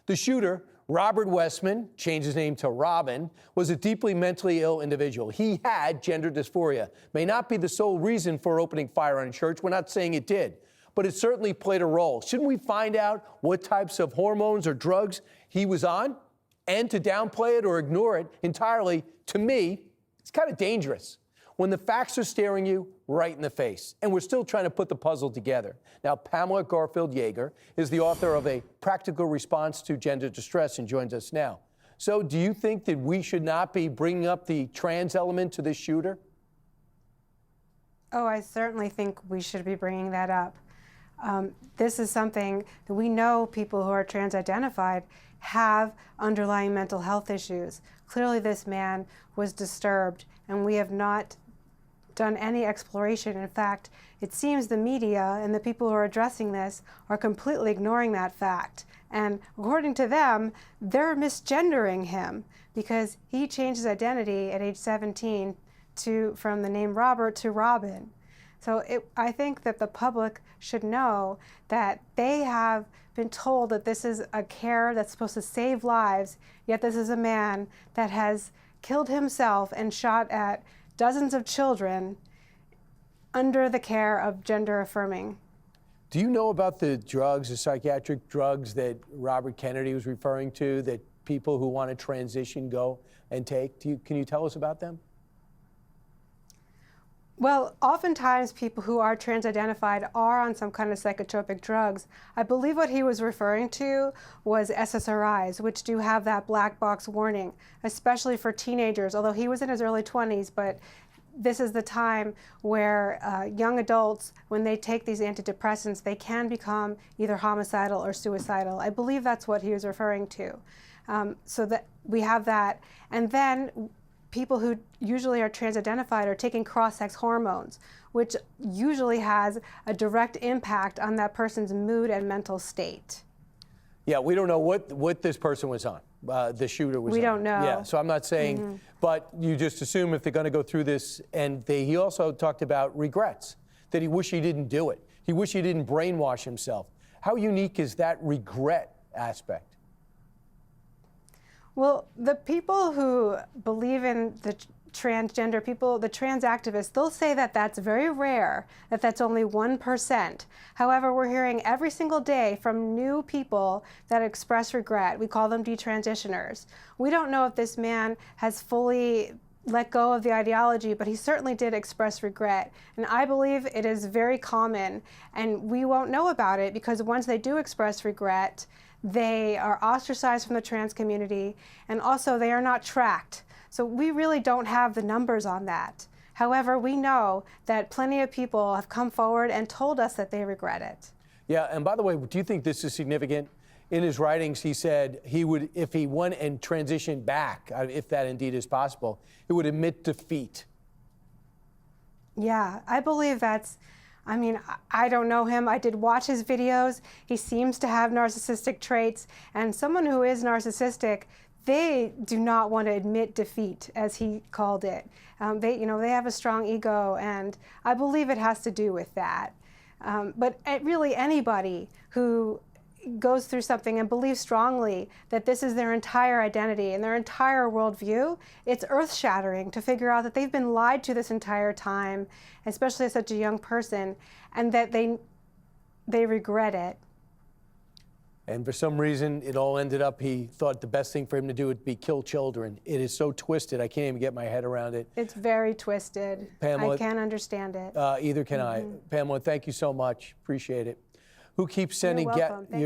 The shooter, Robert Westman, changed his name to Robin, was a deeply mentally ill individual. He had gender dysphoria. May not be the sole reason for opening fire on a church. We're not saying it did, but it certainly played a role. Shouldn't we find out what types of hormones or drugs he was on? And to downplay it or ignore it entirely, to me, it's kind of dangerous when the facts are staring you right in the face, and we're still trying to put the puzzle together. Now, Pamela Garfield-Jaeger is the author of A Practical Response to Gender Distress and joins us now. So do you think that we should not be bringing up the trans element to this shooter? Oh, I certainly think we should be bringing that up. This is something that we know people who are trans-identified have underlying mental health issues. Clearly this man was disturbed, and we have not done any exploration. In fact, it seems the media and the people who are addressing this are completely ignoring that fact. And according to them, they're misgendering him because he changed his identity at age 17 from the name Robert to Robin. So I think that the public should know that they have been told that this is a care that's supposed to save lives, yet this is a man that has killed himself and shot at dozens of children under the care of gender affirming. Do you know about the drugs, the psychiatric drugs that Robert Kennedy was referring to, that people who want to transition go and take? Can you tell us about them? Well, oftentimes people who are trans-identified are on some kind of psychotropic drugs. I believe what he was referring to was SSRIs, which do have that black box warning, especially for teenagers, although he was in his early 20s, but this is the time where young adults, when they take these antidepressants, they can become either homicidal or suicidal. I believe that's what he was referring to. So that we have that. And then people who usually are trans-identified are taking cross-sex hormones, which usually has a direct impact on that person's mood and mental state. Yeah, we don't know what this person was on, the shooter was on. We don't know. Yeah, so I'm not saying, but you just assume if they're going to go through this, and he also talked about regrets, that he wished he didn't do it. He wished he didn't brainwash himself. How unique is that regret aspect? Well, the people who believe in the transgender people, the trans activists, they'll say that that's very rare, that that's only 1%. However, we're hearing every single day from new people that express regret. We call them detransitioners. We don't know if this man has fully let go of the ideology, but he certainly did express regret. And I believe it is very common, and we won't know about it because once they do express regret, they are ostracized from the trans community, and also they are not tracked. So we really don't have the numbers on that. However, we know that plenty of people have come forward and told us that they regret it. Yeah, and by the way, do you think this is significant? In his writings, he said he would, if he went and transitioned back, if that indeed is possible, he would admit defeat. Yeah, I believe that's, I mean, I don't know him. I did watch his videos. He seems to have narcissistic traits, and someone who is narcissistic, they do not want to admit defeat, as he called it. They have a strong ego, and I believe it has to do with that. But really anybody who goes through something and believes strongly that this is their entire identity and their entire worldview, it's earth-shattering to figure out that they've been lied to this entire time, especially as such a young person, and that they regret it. And for some reason, it all ended up, he thought the best thing for him to do would be kill children. It is so twisted, I can't even get my head around it. It's very twisted. Pamela, I can't understand it. Either can I. Pamela, thank you so much. Appreciate it. Who keeps sending... You're welcome.